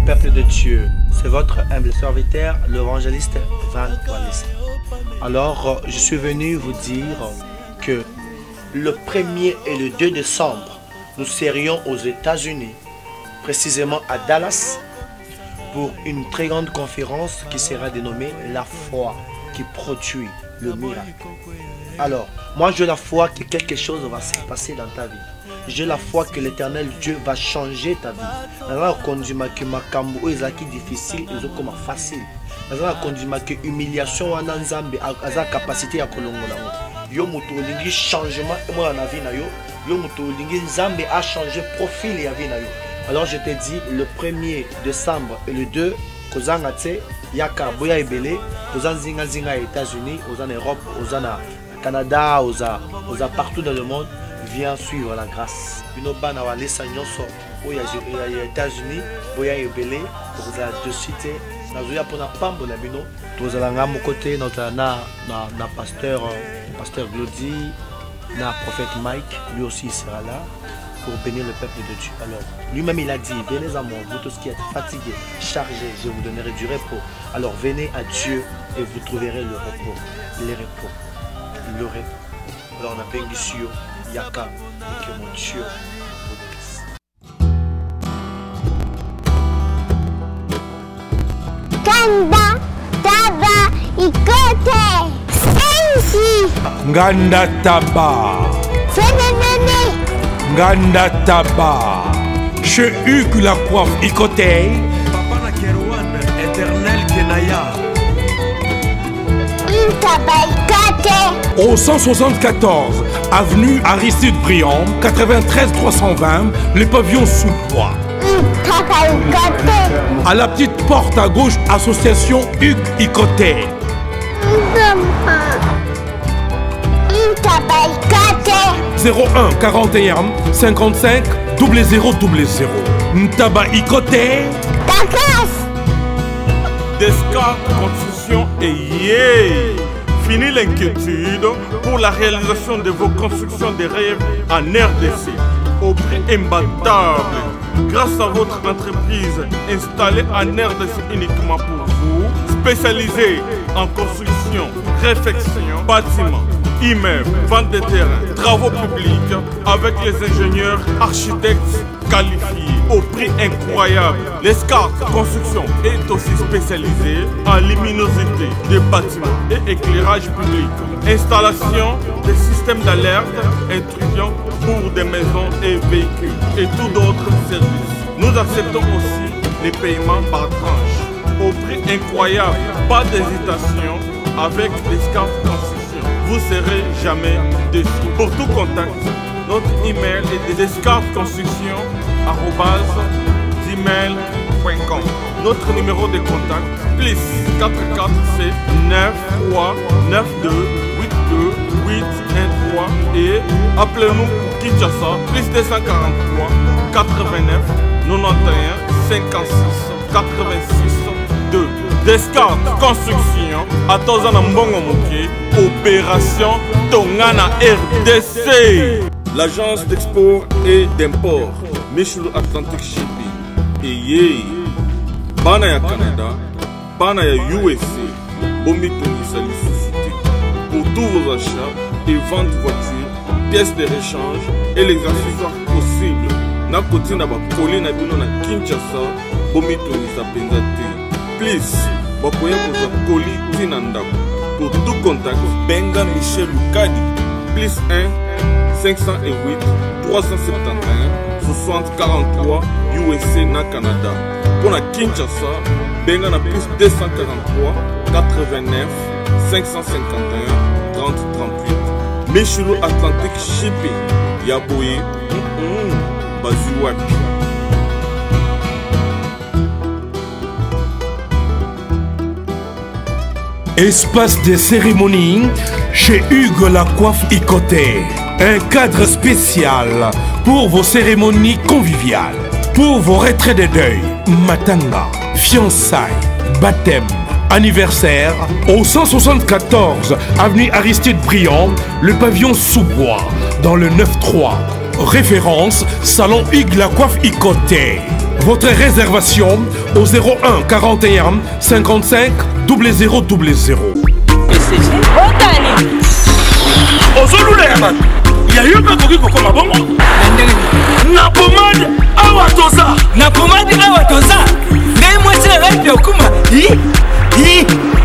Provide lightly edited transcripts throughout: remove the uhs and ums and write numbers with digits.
peuple de Dieu. C'est votre humble serviteur, l'évangéliste Van Wallis. Alors, je suis venu vous dire que le 1er et le 2 décembre, nous serions aux États-Unis, précisément à Dallas, pour une très grande conférence qui sera dénommée La foi qui produit le miracle. Alors, moi j'ai la foi que quelque chose va se passer dans ta vie. J'ai la foi que l'éternel Dieu va changer ta vie. Alors, quand je m'accuse makambo ezaki difficile, ezokoma facile. Alors, quand je m'accuse humiliation wana nzambe aza capacité ya kolongola. Yo muto lingi changement moi na vie na yo. Yo muto lingi nzambe a changé profil ya vie na yo. Alors je te dis le 1er décembre et le 2 kozanga tse yaka boya ebele kozanzinga zinga aux États-Unis, aux en Europe, aux en Canada, aux partout dans le monde. Viens suivre la grâce. Binoba na walesa nyonso oya États-Unis boya ebele kozala de cité nazoya pona pambo na bino tozala nga mo côté na pasteur Glody na prophète Mike, lui aussi il sera là pour bénir le peuple de Dieu. Alors lui-même il a dit venez à moi vous tous qui êtes fatigués, chargés, je vous donnerai du repos. Alors venez à Dieu et vous trouverez le repos, le repos. Alors on a bénisio Yaka et que mon Dieu vous bénisse. Ganda Taba Ikote Sensi Ganda Taba Fenenene Ganda Taba Chez Hugues la coiffe Ikote Papa na Kerouan éternel Kenaya Intaba Ikote au 174 avenue Aristide Briand 93 320 le pavillon sous bois. Intaba Ikote À la petite porte à gauche, association Hugues Ikote. Intaba Ikote 01 41 55 0000. Ntaba Ikote. Takas Descartes Construction et yeah! Fini l'inquiétude pour la réalisation de vos constructions de rêves en RDC au prix imbattable. Grâce à votre entreprise installée en RDC uniquement pour vous, spécialisée en construction, réfection, bâtiments, immeubles, vente de terrain, travaux publics avec les ingénieurs architectes qualifiés au prix incroyable. L'escarpe construction est aussi spécialisée en luminosité des bâtiments et éclairage public. Installation des systèmes d'alerte intrussion pour des maisons et véhicules et tout d'autres services. Nous acceptons aussi les paiements par tranche au prix incroyable. Pas d'hésitation avec l'escarpe construction. Vous serez jamais déçus. Pour tout contact, notre email est descarpesconstruction@gmail.com. Notre numéro de contact plus 447 9392 82 813 et appelez-nous pour Kinshasa plus 243 89 91 56 86 2. Descartes Construction à Tozana Mbongo Moké, opération Tongana RDC. L'agence d'export et d'import Michulu Atlantic Shipping et yeah. Bana ya Canada, Bana ya USA, Bombi Tongisa Société. Pour tous vos achats et ventes de voitures, pièces de rechange et les accessoires possibles. Na koti na ba koli na bino na Kinshasa, Bombi Tongisa Penzate. Please, bakoya koza koli tina ndako. Pour tout contact, Benga Michel Lukadi, plus 1 508 371 60 43 USA na Canada. Pour la Kinshasa, Benga na plus 243 89 551 30 38. Michulu Atlantic Shipping, Yaboye, Bazuaki. Espace de cérémonie chez Hugues la coiffe Ikote. Un cadre spécial pour vos cérémonies conviviales, pour vos retraits de deuil, matanga, fiançailles, baptême, anniversaire, au 174 avenue Aristide Briand, le pavillon sous-bois, dans le 9-3. Référence, salon Hugues la coiffe Ikote. votre réservation au 01 41 55 0000. Il y a eu un peu comme un bon. Na pomade awatoza. Na pomade awatoza. Mais moi c'est la radio kuma.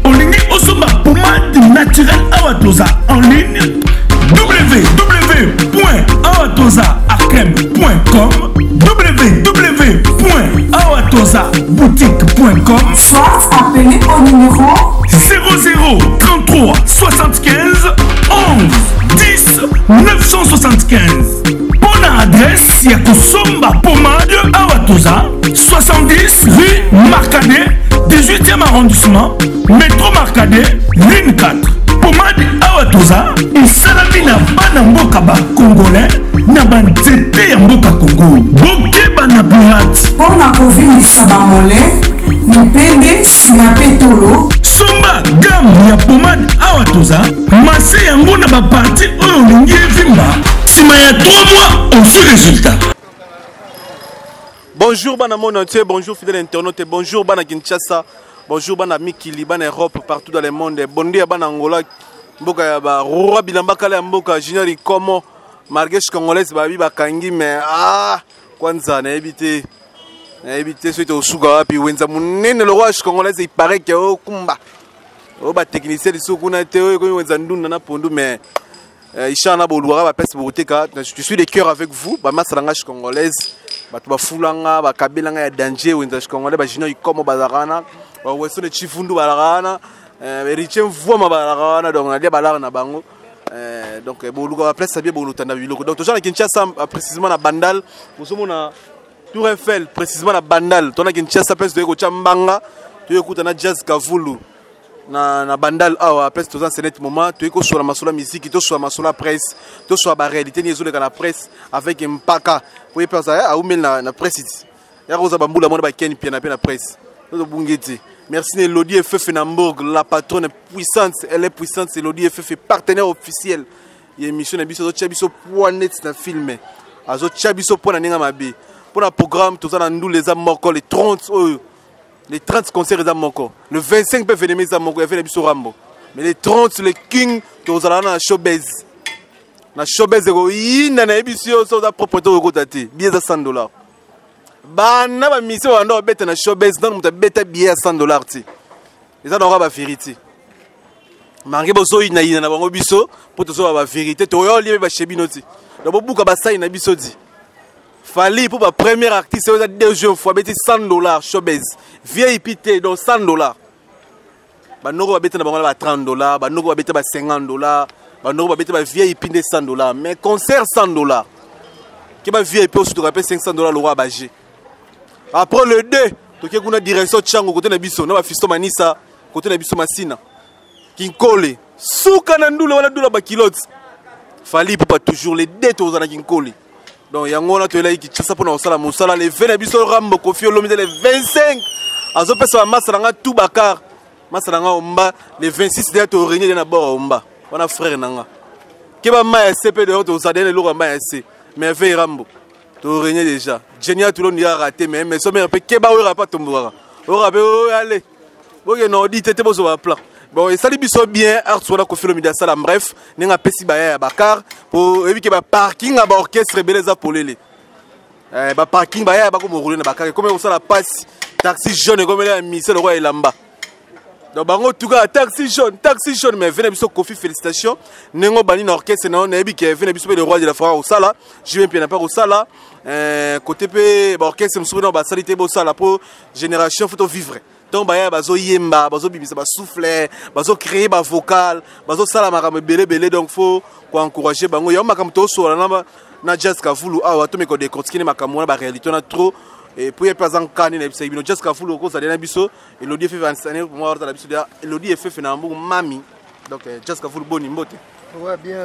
On ligne osoma pomade naturelle awatoza en ligne www.awatozaarcrème.com www.awatozaboutique.com. Soit appelez au numéro 00 33 75 11 10 975. Bonne adresse, Yakosomba Pomade Awatoza, 70 rue Marcadet, 18e arrondissement, métro Marcadet, ligne 4. Pomade Awatoza, et Salamina Banamboka Congolais, Nabanzete Yamboka Congo, Boké Banapirat. Pour la COVID Sabamole, Nipende Sinapetolo. Somba gamme ya pomade Awatoza, Massé Yango na ba parti oyo lingi vimba. Sima ya 3 mois, on fait résultat. Bonjour bana monde entier, bonjour fidèles internautes, bonjour bana Kinshasa, bonjour bana Mikili, bana Europe, partout dans le monde, bonjour à bana Angola, mboka ya ba Roi Bilamba Kala mboka Junior Ikomo, Margesh Congolaise babi bakangi mais kwanza na éviter suite au suga wapi wenza munene le roi congolaise il paraît que au kumba au ba technicien de sokuna teo ko wenza ndunda na pondu mais ishana bolwara ba pese boteka je suis de cœur avec vous ba masalanga congolaise batu ba fulanga ba kabelanga ya danger wenza congolais ba jino ikomo bazarana ba weso de chifundu bazarana richem voma bazarana donc na dia balara na bango donc boluka ba place bien bolutanda biloko donc toujours na Kinshasa précisément na Bandal osomona Tour Eiffel, précisément à Bandal. Tu as Kinshasa, place de Kochambanga. Tu écoutes na Jazz Kavulu. Na Bandal, après tu as un moment. Tu écoutes sur la masola musique, tu sur la masola presse, tu sur la réalité, tu es sur la presse avec un paka. Pour y penser à où la presse. Il y a Rosa Bamboula, mon baken, puis la presse. Merci Elodie FF Nambourg, la patronne puissante. Elle est puissante, c'est Elodie FF, partenaire officiel. Il y a une émission de Chabiso Poinet dans le film. Azo Chabiso Poinet dans le pour le programme, tout ça, nous les amorcos, les 30 concerts les amorcos. Le 25 peut venir les amorcos, il y a des Rambo. Mais les 30, les kings, tout ça, dans la showbiz. La showbiz, il y a une émission, ça, propriété de côté, billet à $100. Bah, on a une mission, on a bête dans showbiz, on a bête billet à $100. Et ça, on aura la vérité. Marqué boso ina ina na bango biso pour tout ça la vérité. Tu vois, il y a des chebinoti. Donc, beaucoup de ça, il y a des bisodi. Fallait pour ma première artiste, c'est la deuxième fois, $100 showbiz. VIP donc $100. Banoko va bêter na bango $30, banoko va bêter $50, banoko va bêter VIP $100. Mais concert $100. Qui va VIP aussi tu rappelles $500 le roi bagé. Après le 2, tu as une direction Tchango côté na biso, na ba fisto manisa côté na biso masina. Kinkole, souka na ndula wala ndula ba kilote. Fallait pour pas toujours les dettes aux ana kinkole. Donc, il y a un qui est là pour nous faire les 20 bisous Rambo Kofi Olomide les 25. Azo pesa masaranga tout bakar. Masaranga omba les 26 déjà to régner na bord omba. On a frère nanga. Keba ma SCP de haute aux adènes le ramba SC. Mais veille Rambo. To régner déjà. Genia tout le monde a raté mais sommes un peu keba ora pas tomboira. Ora be allez. Bon non dit tete bozo va plan. Bon, et ça les bisous bien, Artswana Kofi Olomide salam bref, n'enga pesi baya bakar pour éviter que parking à orchestre beleza pour les. Parking baya ba comme rouler na bakar comme on ça la passe taxi jaune comme la mission le roi Elamba. Donc bango tout cas taxi jaune mais venez bisous Kofi félicitations. N'engo bani na orchestre na on ebi que venez bisous le roi de la France au sala, je viens bien pas au sala. Côté pe orchestre me souvenir ba salité au sala pour génération photo vivre. Donc bazo yemba bazo bimisa ba souffler bazo créer ba vocal bazo sala makambo belé donc faut encourager bango ya makambo to so na Jazz Kavulu to me ko décortiquer makambo na ba réalité na trop et pour y pas en kani na bisa bino Jazz Kavulu ko ça na biso Elodie FF anne pour moi la biso Elodie FF na mbu mami donc Jazz Kavulu boni mbote ouais bien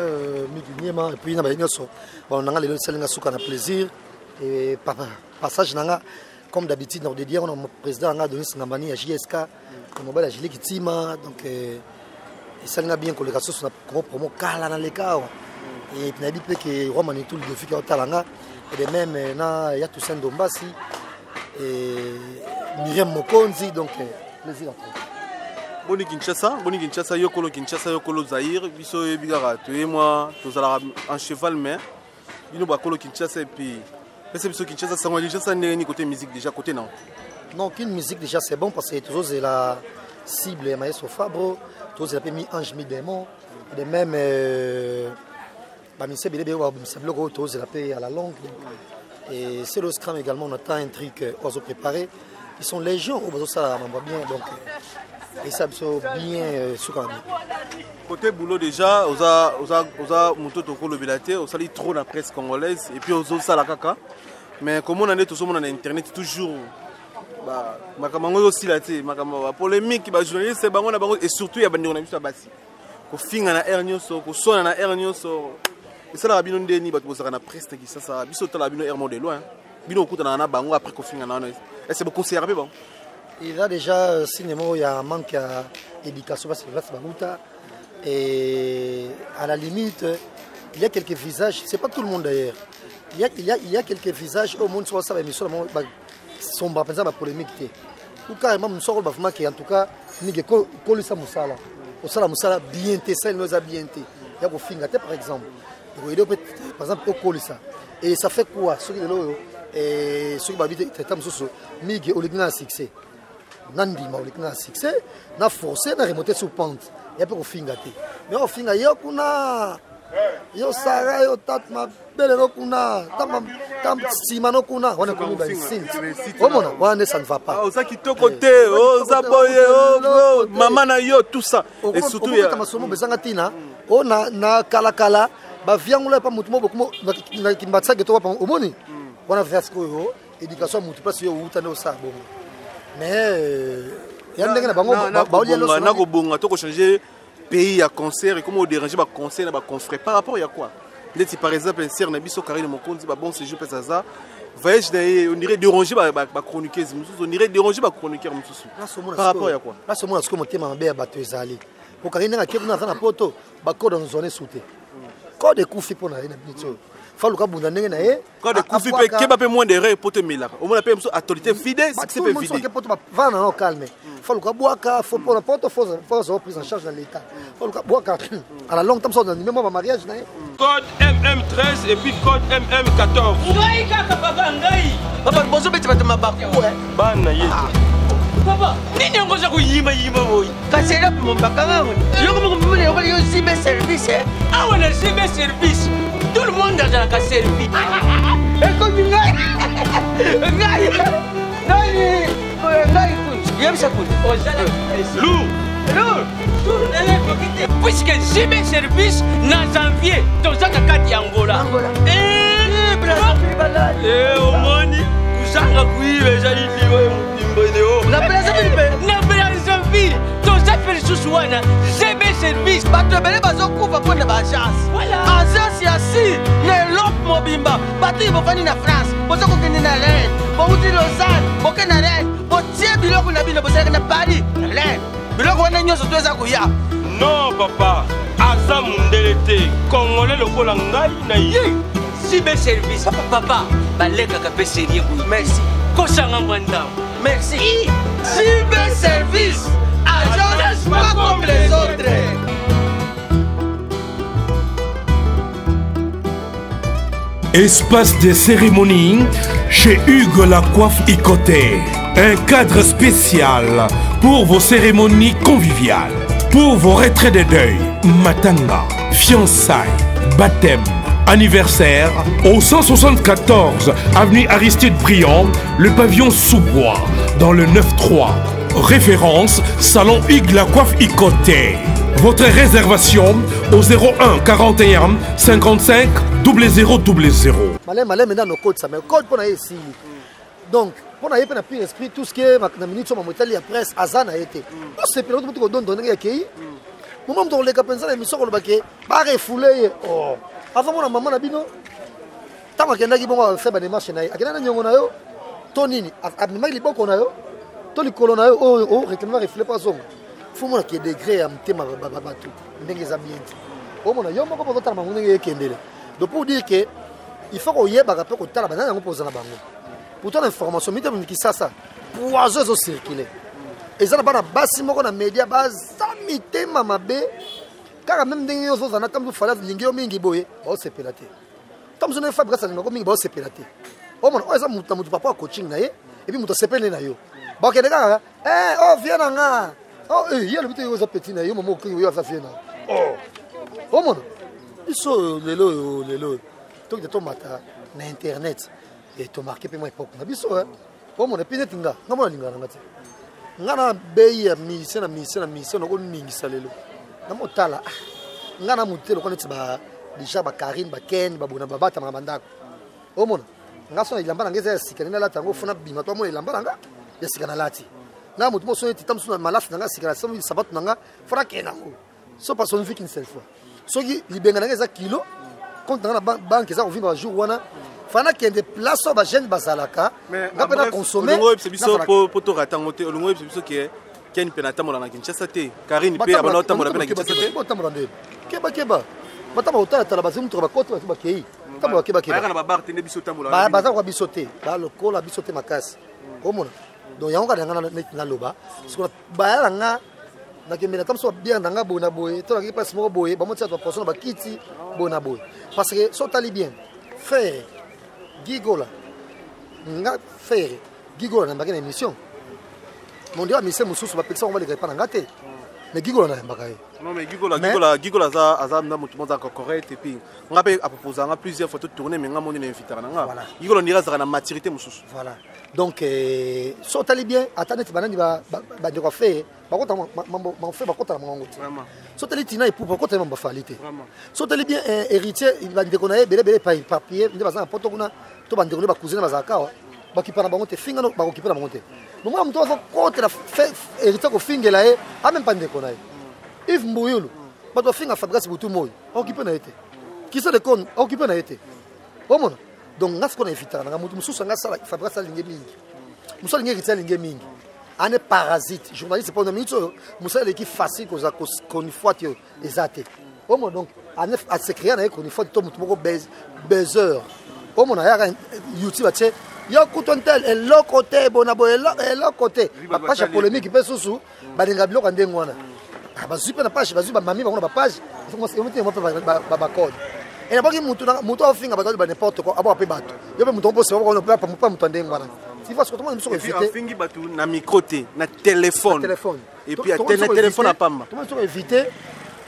mikinyema et puis na ba nyonso bon nanga lelo selinga suka na plaisir et passage nanga comme d'habitude, on a dit on a mon président Denis Ngambani à JSK, on a Gilles Kitima, donc ça n'a bien collaboration sur la promo Kala dans les cas. Et puis on a dit que Roman et tout le défi qui est au Talanga, et même il y a Toussaint Dombassi, et Myriam Mokonzi, donc plaisir à toi. Boni Kinshasa, Yokolo Zahir, Biso et Bigara, tu et moi, tous en cheval, mais nous avons Kinshasa et puis. Est-ce que Kinshasa, ça n'est côté musique déjà, côté non? Non, qu'une musique déjà c'est bon parce que toujours c'est la cible, Maestro Fabro, toujours c'est mis Ange Midémon, et même. C'est à la longue. Et c'est le scrum également, on attend un truc aux préparé. Ils sont légions, ça va bien. Donc, et ça bien sous côté boulot déjà, on a monté le bilaté, on a trop la presse congolaise et puis on a la caca. Mais comme on a tout sur internet toujours. Aussi la polémique, journaliste et surtout il y a des gens qui ko finga na ernyoso ko sona na ernyoso ça la bino ndeni bato bozaka na presse qui ça biso tala bino hermo de loin bino okuta na bango après ko finga na et c'est beaucoup conservé bon il y a déjà cinéma il y a un manque d'éducation parce que là c'est baguta et à la limite il y a quelques visages c'est pas tout le monde d'ailleurs il y a quelques visages au monde soit ça mais seulement sont pas pensant à polémique ou carrément me sort vraiment qui en tout cas ni que ko ça musala au sala musala bien té ça nous a bien té il y a ko finga té par exemple par exemple au colisa et ça fait quoi ceux qui là et ceux qui habitent tam soso migi au ligna succès nandi ma au ligna succès na forcer na remonter sur pente il y a pas ko finga té mais au finga yo kuna yo sara yo tat ma belle no kuna tam simano kuna on a connu dans ici on ça ne va pas ça qui te côté oh zaboye oh maman na yo tout ça et surtout il y a masomo bezanga tina on na kala ba viangula pa mutu moko na kimbatsa ke to pa omoni on a fait ce ko éducation mutu place yo utane ça bon mais ya ndenge na bango ba oli lo na ko bonga to ko changer pays à concert et comment déranger ba concert ba confrère par rapport à quoi par exemple un cerf na biso Karine Mokonzi ba bon séjour pesa voyage on dirait déranger ba chroniqueuse on dirait déranger ba chroniqueur par rapport à quoi là ce moment ce que motema mabe ba to ezali ko Karine na kebu na na poto ba ko dans zone souté ko de kufi pona na bitso fa luka bunda ndenge na ye ko de kufi pe ke ba pe moins de pote mila o mona pe mso autorité fidèle c'est pe fidèle ke poto ba va na calme fa luka boaka faut pona poto faut prise en charge dans l'état fa luka boaka à la longue temps ça dans même ma mariage na code MM13 et puis code MM14 ngai kaka papa ngai papa bozo beti batama bako bana ye papa nini ngoza kuyima boy kasela mo bakanga yoko mo mbele yo sibe service ah on a sibe service tout le monde a la service et comme ngai yebisa kun puisque sibe service na janvier tozaka kati ya Angola omoni kusanga kuibe ezali liwe na Brazzaville tozafeli susu wana sibe service bato ebele bazokufa mpona baagence agence ya si na elope mobimba bato ye bofani na France boza kokende na Rennes bouti Lausanne boke na Rennes botie biloko na bino bozalaka na Paris na Rennes biloko wana nyonso to eza koya non papa aza mundele te congolais lokola ngai na ye sibe service papa balekaka mpe serie boye merci kosanga mwanda merci sibe service agence pas comme les autres. Espace de cérémonie chez Hugues la Coiffe Icoté. Un cadre spécial pour vos cérémonies conviviales, pour vos retraits de deuil, matanga, fiançailles, baptême, anniversaire. Au 174 avenue Aristide Briand, le pavillon sous-bois, dans le 9-3. Référence Salon Hugues la Coiffe Icoté. Votre réservation au 01 41 55 0000. Malin maintenant nos codes ça mais code pour ici. Donc pour na yepena pire esprit tout ce qui est na minute sur motali ya presse azana été. On se pilote tout don donner akei. Moment dans les capenza émission ko baké ba refouler oh. Avant mon maman na bino. Tama kenda ki bongo faire ba démarche na akena na nyongo na yo. Tonini abima liboko na yo. To likolo na yo oh réclamer refouler pas zongo. Faut moi qui degré à mtema babatou ndenge za bien o mona yo moko poto tala ndenge yekendele donc pour dire que il faut qu'on y ait ba rapport ko tala banana ngo poza na bango pourtant l'information mite qui ça poiseuse circuler et ça na basi moko na média baza mitema mabe car même ndenge yo zo na tambu fala lingio mingi boye o sepelate tamzo na fabrice na mingi bo sepelate o mona o eza mutu papa coaching na ye et puis mutu sepele na yo ba ke daga oh viens nga oh hier le petit yo za petit na yo momo ko yo za viens oh mona iso lelo donc de tomata na internet et to marqué pe moi époque na biso oh mona pinet nga mona linga na ngati ngana beya mission ko ningisa lelo na motala ngana mutelo ko neti ba déjà ba Karine ba Ken ba bona babata mabandako o mona ngaso ilamba ngeza sikana na lata ngo funa bima to mo ilamba nga ya sikana lati na mutu mo so neti tamsu na malafu nga sikana samu sabatu nga funa kena ngo so pas on vit une seule fois so ki libenga ngeza kilo compte na banque za ovinga jour wana fana kende place ba jeune bazalaka ngapena consommer c'est biso pour to ratangote olungo c'est biso qui Ken penata mo na Kinshasa te Karine pe abana otambola pe na Kinshasa te otambola ndebe keba batama otala tala bazimu to ba koto ba kei tambola keba na ba bar tende biso tambola baza kwa biso te ba lokola biso te makasi omona donc yango ka ngana na loba siko ba nga na kemena tamso bien nga bona boye to la passe mo boye ba mo tsa to personne ba kiti bona boye parce que so tali bien faire Gigola nga faire Gigola na bakena émission mon dieu mission mususu ba pekisa on va les pas ngate mais Gigola na mbaka non mais Gigola za na mutu monza correct et puis nga pe a proposer nga plusieurs photos tourner mais nga moni na inviter na nga Gigola ndira za na maturité mususu voilà donc so tali bien atane banani ba de quoi faire ba kota ma fait ba kota na mongo vraiment so tali tina et pour kota ma falité vraiment so tali bien héritier il va ndeko na bele papier ndeba za poto kuna to ba ndeko ba cousine ba zakawa ba kipana bango te finga no ba ko kipana bango te no mwa mtu azo kota la héritier ko fingela e a même pas ndeko na if mbuyulu ba to finga Fabrice Butu moyo occupé na été qui se de con occupé na été omona donc ngas ko na inviter na mutu mususu nga sala Fabrice linge mingi mususu linge héritier linge mingi ane parasite journaliste pour minutes musa l'équipe facile ko za konifwatio ezate omona donc ane a se créer na konifwatio to mutu moko buzzer omona ya YouTube ache yo kutontel et l'autre côté bonabo et l'autre côté page polémique pe susu balinga biloko ndengo wana bazu pe na page bazu ba mami ba page faut que on ba code et na baki mutu ofinga ba n'importe quoi abo pe bato yo pe mutu bosse on pas mutu ndengo wana il faut que tout le monde soit éviter fingi batu na micro te na téléphone et puis à téléphone à pamba tout le monde soit éviter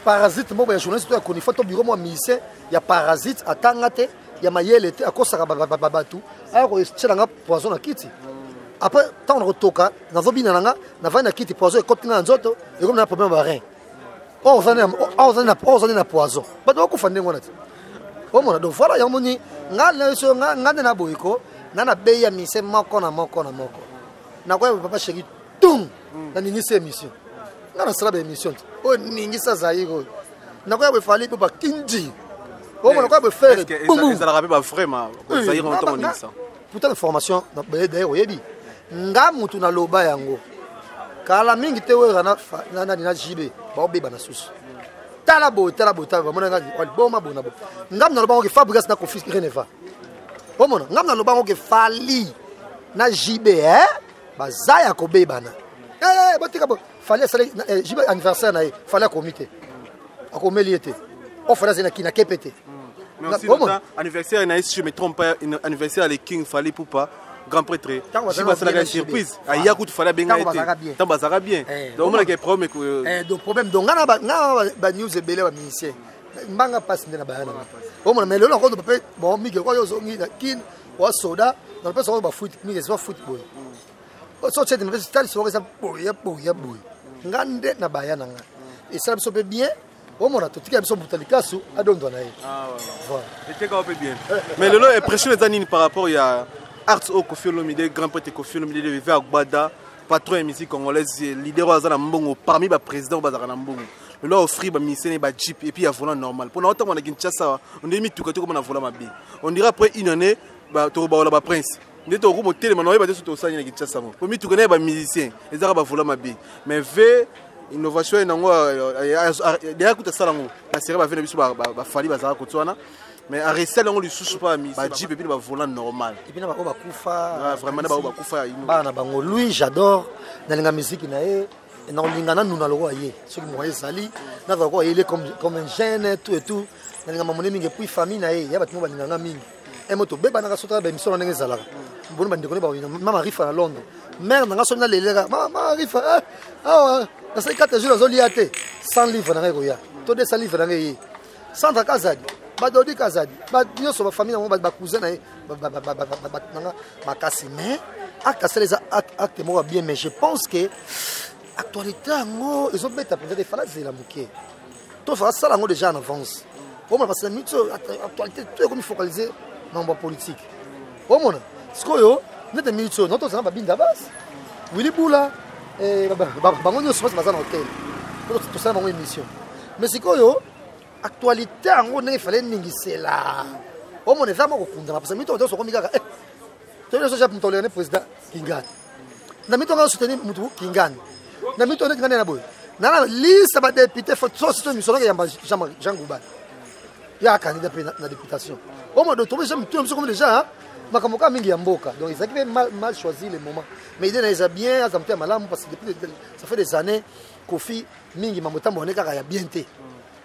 parasite mo ba journaliste to koni photo bureau mo musicien ya parasite atangate ya mayele te akosaka babatu ako tshela poison na kiti après tant on retoka na zobina nanga na vana kiti poison ekoti na nzoto et comme na problème ba rein on na poison bato ko fande ngona ti o mona do voilà ya moni ngala so ngane na boyiko na beya mise moko na kwa papa chéri tum na nini c'est émission na sala ba émission o ningi sa zaiko na kwa be fali ba kinji o mona kwa be faire ils allaient pas vraiment ça ira longtemps on ça pourtant information na d'ailleurs yebi nga mutu na loba yango kala mingi te wera na jibe ba obeba na susu tala bo ba mona nga boma bona bo ngam na loba ngo Fabrice na confisque reneva o mona ngam na loba ngo fali na jibe bazaya ko bebana batika bo fali sala jibe anniversaire na fali comité akomeliete o fala zena kina kepete mais aussi notre anniversaire na si je me trompe pas anniversaire les King fali pour pas grand prêtre si va la surprise aya ku fala benga été tant bazara bien donc on a des problèmes donc problème donc ngana ba news ebele ba musicien mbanga passe ndena ba yana o mona mais le encore peut bon mike ko yo zongi na kin wa soda dans le passe ba foot mike c'est pas football o so tshedi mais c'est so ça boya ngande na ba yana nga et ça se peut bien o mona to tika biso butalikasu adondo na ye voilà était quand peu bien mais le lot est pression les années par rapport il y a Arts au Koffi Olomide grand prêtre Koffi Olomide de Viva Gbada patron de musique congolaise leader azana mbongo parmi ba président bazaka na mbongo le lot offrir ba misene ba jeep et puis ya volant normal pour autant on a Kinshasa on est mis tout côté comme on a volant ma bien on dirait après une année ba to ba ba prince ndito ko motel mano ba te to sanya na Kinshasa mo pour mi tout connaît ba musicien les arabes volant ma bien mais ve innovation nango ya kuta salango na série ba vena biso ba fali bazaka kotwana mais à récel on lui souche pas mis bah jeep et puis va volant normal et puis na ba kufa vraiment na ba kufa ba na bango lui j'adore na la musique na e na lingana nous na lo aye ce qui moyen sali na va ko il est comme un jeune tout et tout na linga mamone mingi puis famille na e ya ba tumo ba lingana mingi e moto beba na ka sota ba mission na ngeza la bon ba ndikone ba mama rifa na Londres mère na sona lelera mama rifa ah na sai 4 jours azoliate 100 livres na ko ya to 200 livres na ngai centre kazadi badodi kazadi ba nyoso ba famille na ba cousin na ba kasi mais acte les actes moi bien mais je pense que actualité ngo ils ont bête peut-être des phases la muké to fa ça ngo déjà en avance au moins parce que mito actualité tout comme focaliser dans la politique au moins ce que yo net mito notre ça ba binda bas Willy Boula et ba ngo nyoso ba za na hôtel tout ça ba émission mais ce que yo actualité ngo ne fallait ningisela au moins ça mo kunda parce que mito to so ko mika to le so ja mtolene président Kingani na mito nga soutenir mutu Kingani na mito ne ngane na boy na liste ba député faut so c'est une mission ya Jean Gouba ya candidat na députation au moins de trouver j'aime tout comme déjà makamoka mingi ya mboka donc ils avaient mal choisi le moment mais il est bien azamté malamu parce que depuis ça fait des années Kofi mingi mamotambo ne kaka ya bien té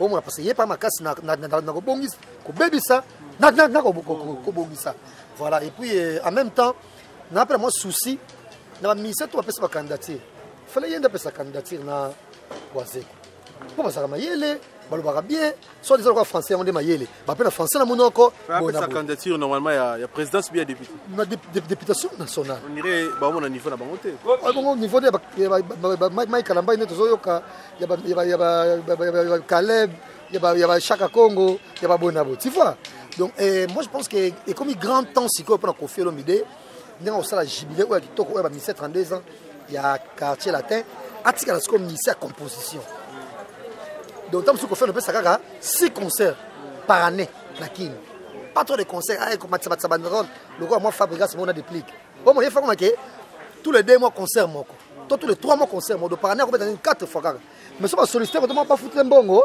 au moins parce que yé pas makasi na ko bongisa ko bebisa na ko bongisa voilà et puis en même temps na après moi souci na ministère to apesa candidature fallait yenda pesa candidature na Wazeko pour ça mayele balobaka bien soit des gens français on dit mayele ba pena français na monoko bon sa candidature normalement ya présidence bien député na députation nationale on irait ba mon niveau na bango té bon niveau de Mike Kalamba ne tozoyoka ya ba Caleb ya ba Chaka Congo ya ba Bonabo tu vois donc moi je pense que et comme il grand temps si ko pour Kofi Olomide ndenge osala jubilé ou kitoko ba 32 ans il y a quartier latin atika la comme ministère composition donc tant que Kofi Olomide ça kaka 6 concerts par année la kin pas trop de concerts comme matsa bandrol le quoi moi fabrication on a des pliques bon moi il faut comme que tous les 2 mois concert moko tous les 3 mois concert moko par année on peut donner 4 fois kaka mais ça va solliciter vraiment pas foutre mbongo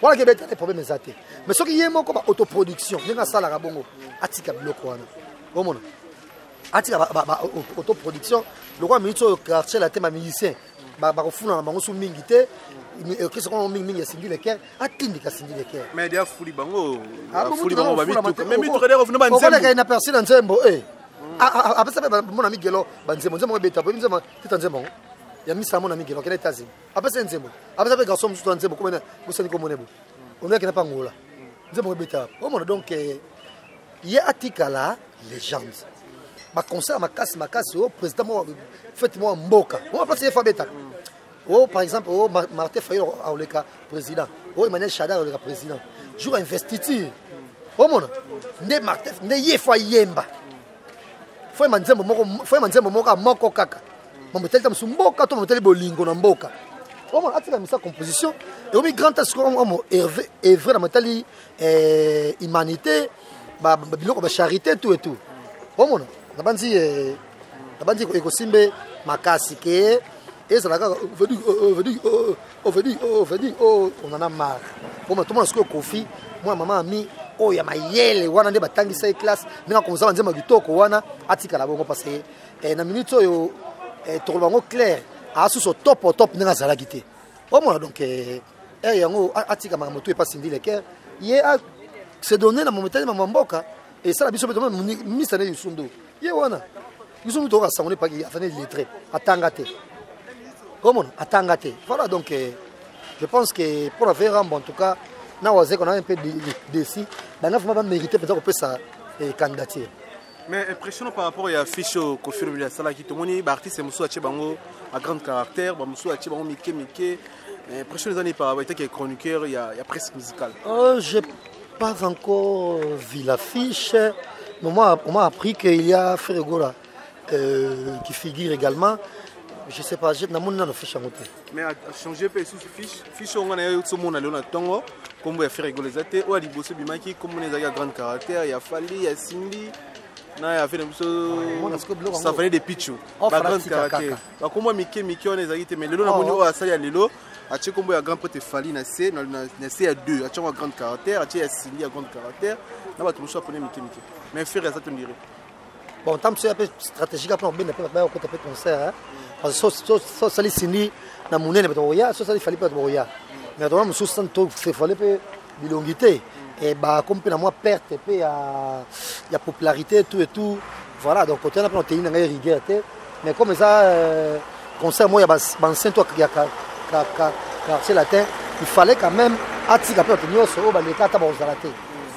voilà qu'il y a des problèmes exactés mais ce qui est mon comme autoproduction ninga sala ka bongo atika biloko wana bon atika autoproduction le roi ministre quartier la thème musicien ba kofuna na bango su mingi te que ce qu'on mingi singi le cœur atindika singi le cœur mais dia fuli bango fuli bango ba bitu mais bitu redero funa ba nzembo on a perçu dans nzembo après ça mon ami gelo ba nzembo beta ba nzembo titanzembo ya misa mon ami gelo kena tazi après ça nzembo après ça ba garçon musu nzembo komena musani komonebo on a kena pa ngola nzembo beta au monde donc il y a atika la légende ma concert makasi au président moi faites-moi mboka on va passer fabeta oh par exemple oh Martin Fayol Aoleka président oh Emmanuel Chada Aoleka président jour investiture oh mon ne Martin ne yefa yemba foi manzembo moko kaka mon betel mboka to betel bolingo na mboka oh mon atika misa composition et au grand tasco on est vrai na matali humanité ba biloko ba charité tout et tout oh mon nabanzi ekosimbe makasi ke ezalaka on en a marre bon tout le monde ce Kofi moi maman ami oh ya mayele wana nde batangisa classe ninga komza nzema kitoko wana atika la bongo parce que na minute oyo to bango clair asu so top ninga zala kité oh moi donc yango atika mamoto e pas sindi le cœur ye a se donner na momentane mamboka et ça la biso beto ministre na Yusundo ye wana Yusundo to rasangone pas qui afane lettré atangate comment atangate voilà donc je pense que pour faire un bon en tout cas na Wazeko on a un peu décis bana vraiment mériter peut-être que ça candidature mais impressionnant par rapport à fiche au Kofi Olomide sala qui tomoni ba artiste musu ache bango à grand caractère ba musu ache bango mike impressionnant les années par rapport à chroniqueur il y a presse musicale j'ai pas encore vu l'affiche mais moi on m'a appris qu'il y a Ferregola qui figure également je sais pas j'ai na mona na fiche en mais a changer peu sous fiche on a eu tout monde là na tongo comme ya Ferregola zate o liboso bimaki comme on est à grand caractère il y a Fali il y a Cindy na ya fait ça venait des pitchou ba grand caractère ba comme mike on est mais lelo na moni o asali ya lelo atie kombo ya grand prêtre Fali na C ya 2 atie un grand caractère atie ya Sili ya grand caractère na bato mosusu apone mike mais faire ça te dirait bon tant que c'est un peu stratégique après on bien pas côté concert parce que ça les Sili na munene bato ya ça les Fali pas bato ya mais donc mosusu santo fait fallait peu bilongité et bah comme pe na moi perte pe ya popularité tout et tout voilà donc côté on a une rigueur mais comme ça concert moi il y a bansin toi qui a quartier latin il fallait quand même atika pe tenir so ba les kata ba ozalate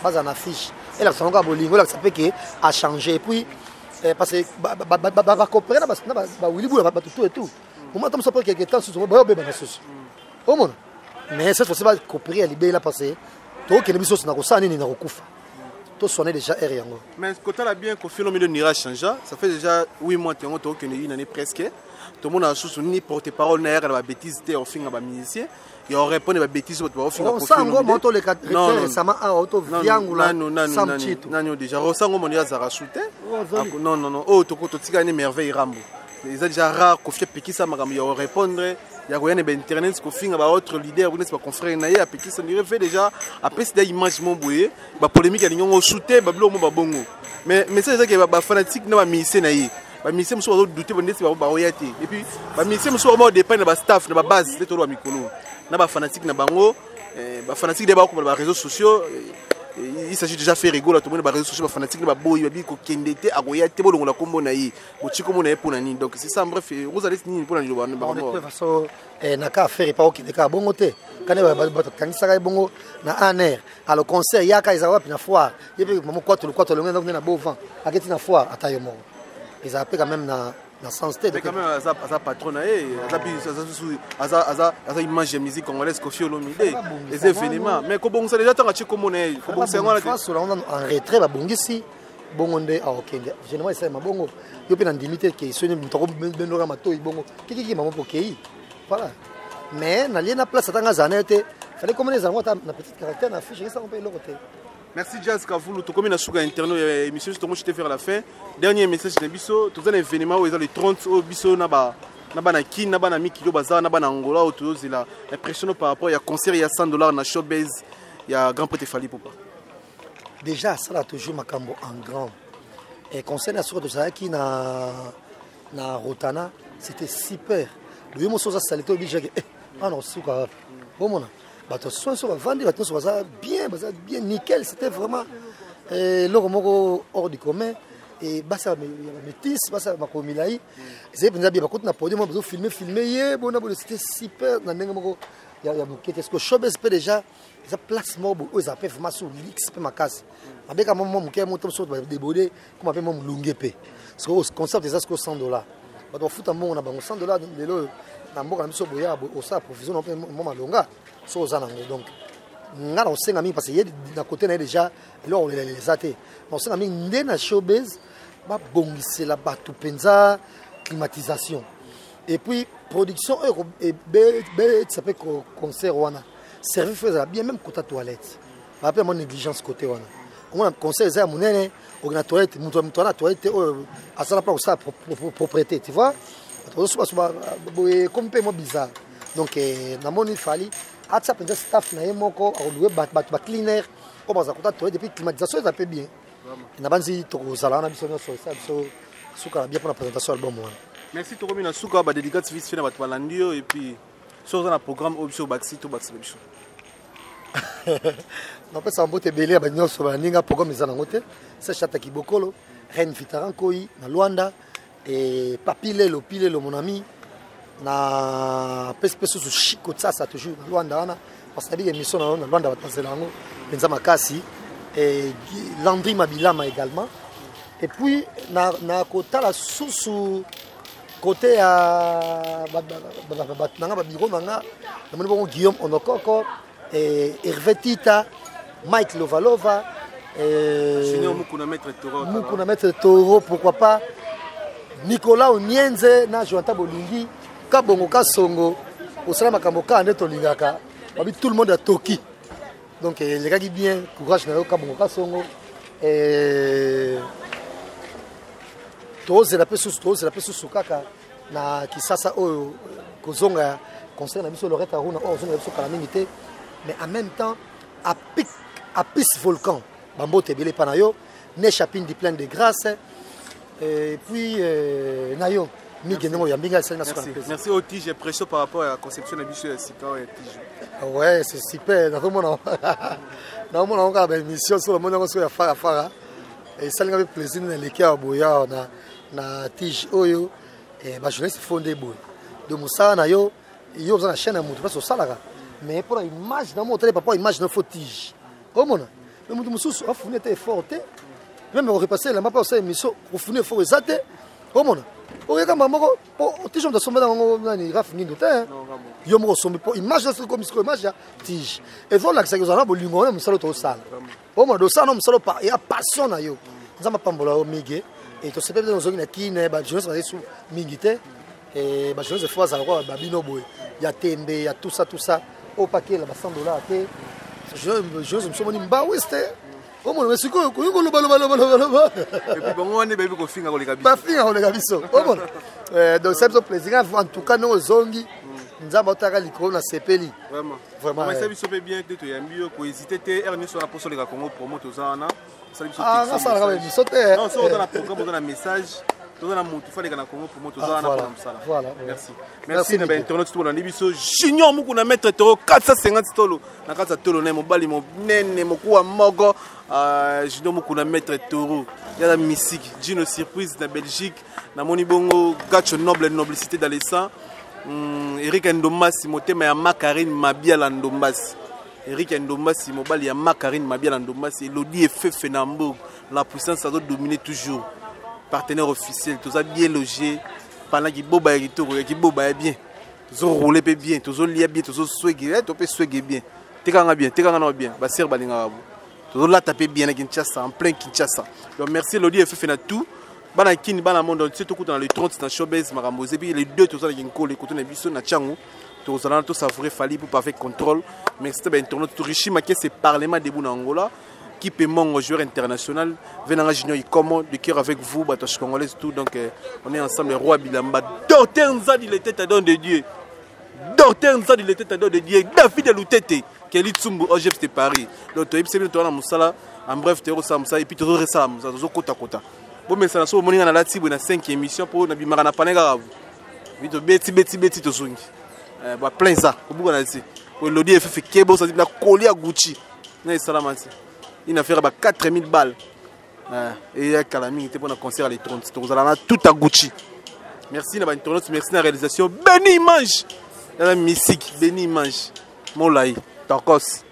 base en affiche et là ça nga bolingo là ça peut que a changé et puis parce que ba coopérer parce que ba Willy ba tout et tout comment comme ça pour quelque temps sur ba bébé na soso au monde mais cette fois-ci ba coopérer à libérer là passer to que les biso na ko sa nini na ko kufa to sonner déjà air yango mais quand la bien Koffi Olomide n'ira changer ça fait déjà 8 mois que to que une année presque tout le monde a sous ni porte-parole na la bêtise té au fin ba musicien il aurait répondre ba bêtise au fin Koffi Olomide les quatre récemment à auto viangula non déjà rosango mon ya zara soutien non oh to tika ni merveille rambo les a déjà rare Koffi Pekisa magam il aurait répondre il y a rien de internet Koffi ba autre leader ou n'est pas confrère na ya Pekisa ni fait déjà après c'est des images mon boye ba polémique ali ngo soutien ba blo mo ba bongo mais c'est ça que ba fanatique na ba musicien na yi ba musicien muso ba douter ba ndesi ba oyate et puis ba musicien muso ba dépend na ba staff na ba base de tolo mikolo na ba fanatique na bango ba fanatique de ba ko ba réseaux sociaux il s'agit déjà faire rigoler tout le monde ba réseaux sociaux ba fanatique ba boy ba bi ko kendete akoyate bolongo la kombo na yi botiko mo na pour nani donc c'est ça bref vous allez ni pour nani ba de toute façon na ka faire pas okide ka bongo te kana ba kangisa ka bongo na aner à le concert yaka izawa pina foire yepe mo kwa to le ngena na bovan aketi na foire atayo mo ils appellent quand même dans sens tête quand même à patron à image musique congolaise Koffi Olomide les événements mais comment ça déjà tant à chiko monnaie comment c'est moi en retrait ba bongisi bongonde a okende généralement c'est ma bongo yo pe na limité que sonne mutoko benora mato bongo kiki mama pokei voilà mais na liena place tanga zanete fallait comme les amours na petite caractère na affiche ça on peut le côté. Merci Jazz Kavoulou, tout comme il a sur internet émission justement je te faire la fin. Dernier message de biso, tout un événement où ils ont les 30 au biso naba na kin naba na mikilo bazar naba na Angola ou tout là impressionnant par rapport il y a concert il y a $100 na showbiz il y a grand prêtre Fali Poupa. Déjà ça a toujours makambo en grand et concert na sur de ça qui na Rotana c'était super. Le morceau ça salité obligé ah non suka bon mon bato soin sur vendre bato sur bien nickel c'était vraiment l'ormoko hors du commun et basa métis basa makomilai c'est bien bien bakot na podium bazo filmer yé bon c'était super na ndenge moko ya bouquet est-ce que showbiz peut déjà ça place mobo aux appels vraiment sur lix pe makasi avec un moment muké moto so déborder comme appelle mon lungepe parce que concept des $100 bato futa mon na bango $100 lelo na mboka na biso boya au sa provision on peut mon malonga so zanango donc nga na osenga mingi parce que na côté na déjà alors les até on senga mingi ndé na showbiz ba bongisela bato penza climatisation et puis production et ça peut concert wana service faisait bien même côté toilette après mon négligence côté wana on a concert za munene on a toilette muto na toilette à ça pas ça propriété tu vois comme peu bizarre donc na moni fali atsa penza staff na yemoko aloué ba cleaner ko baza kota toilette depuis climatisation ça peut bien na banzi to zala na biso so ça so suka bien pour la présentation album wana. Merci to komina suka ba dédicace vite fait na bato balandio et puis sur un programme obso baxi to baxi biso. Non pas ça mbote belé ba nyonso ba ninga programme za nango te c'est chata kibokolo Reine Fitaran koi na Luanda et Pilelo mon ami na pespeso su chiko ça toujours na Luanda wana parce que bien mission na Luanda batanzela ngo penza makasi et Landry Mabilama également et puis na kota la sous côté à nanga ba biro nanga na moni bon Guillaume Onokoko et Hervé Tita Mike Lovalova Junior Mukuna Maître Toro pourquoi pas Nicolas Onienze na Joanta Bolingi Kabongo Kasongo osala makambo ka ndeto lingaka babi tout le monde a toki donc les gars qui bien courage na Kabongo Kasongo et tous la peso sukaka na kisasa oyo kozonga conseiller na biso Loretta Aruna ozonga biso kala mingi mais en même temps à Pis Volcan bambote belé pa na yo ne chapine di plein de grâce et puis nayo merci au tige, j'ai pressé par rapport à la conception de Bichou et Sika et tige. Ouais, c'est super. Dans mon encore une mission sur le monde sur la Fara. Et ça nous fait plaisir de l'équipe à Boya na tige oyo et bah je laisse fonder boy. De Moussa na yo dans la chaîne à moto parce que ça là. Mais pour l'image dans mon télé papa image de faut tige. Comment on a? Le monde Moussa a fourni était fort. Même on repasser la map pour cette émission pour fournir fort exact. Comment on a? Oka mamoko po tige on somba ngo nani raf ngindo te yo mo somba po image de comme ce image ya tige et voilà que ça que bolingo na musalo to sala o mo do sala musalo pa ya passion na yo nzamba pambola o mige et to sepe dans na kine ba jeunesse ba su mingite et ba jeunesse fois ça quoi ba bino boy ya tembe ya tout ça au paquet la ba $100 te je me somoni mba weste. Comment on est sûr que et puis bon on est baby ko finga ko le kabiso. Ba finga ko le kabiso. Comment donc c'est un plaisir en tout cas nous zongi nzamba otaka likolo na sepeli. Vraiment. Mais ça biso pe bien te to yambi ko hésiter te Ernest na poso le ka Congo promo to zana. Ça biso. Ah non ça la biso te. Non so dans la programme dans la message. Dans la moto fallait kana Congo promo to zana pour ça. Voilà. Merci na ba internet tout na biso junior muku na mettre toro 450 tolo na kata tolo na mobali mo nene mokuwa mogo junior muku na mettre toro ya la musique Gino surprise na Belgique na moni bongo gacho noblicité dans les sangs Eric Ndombasi motema ya Makarine Mabia la Ndombasi Eric Ndombasi mobali ya Makarine Mabia la Ndombasi Elodie Fefe Nambour la puissance a dominer toujours partenaire officiel tous a bien logé pendant qu'il boba qui boba bien tous rouler bien tous lier bien tous swagger to pe swagger bien tekanga bien ba ser balinga babu tous la taper bien na Kinshasa en plein Kinshasa donc merci Elodie Fefe na tout bana kini bana monde entier tout dans le 30 dans showbiz maramboze puis les deux tous qui collé côté na biso na changu tous allons tous savourer Fali pour parfait contrôle merci ben internaute tout riche maké c'est parlement debout na Angola qui peut mon joueur international venant junior comment de cœur avec vous batoche congolais tout donc on est ensemble le roi Bilamba Docteur Nzadi il était à don de Dieu Docteur Nzadi il était à don de Dieu David de Lutete Kelly Tsumbu OGF de Paris donc tu sais bien na musala en bref tu ça et puis tu resa musala zo kota bon mais ça so moninga na la tibo na 5 émission pour na bimaka na panega vous vite beti to zongi ba plein ça obuka na ci pour Elodie Fefe kebo ça na coller à Gucci na salamati une affaire à 4000 balles et il y a calamité pour un concert à les 30 vous allez tout à Gucci merci na internaute merci na réalisation Béni Mange la musique Béni Mange Molai Tokos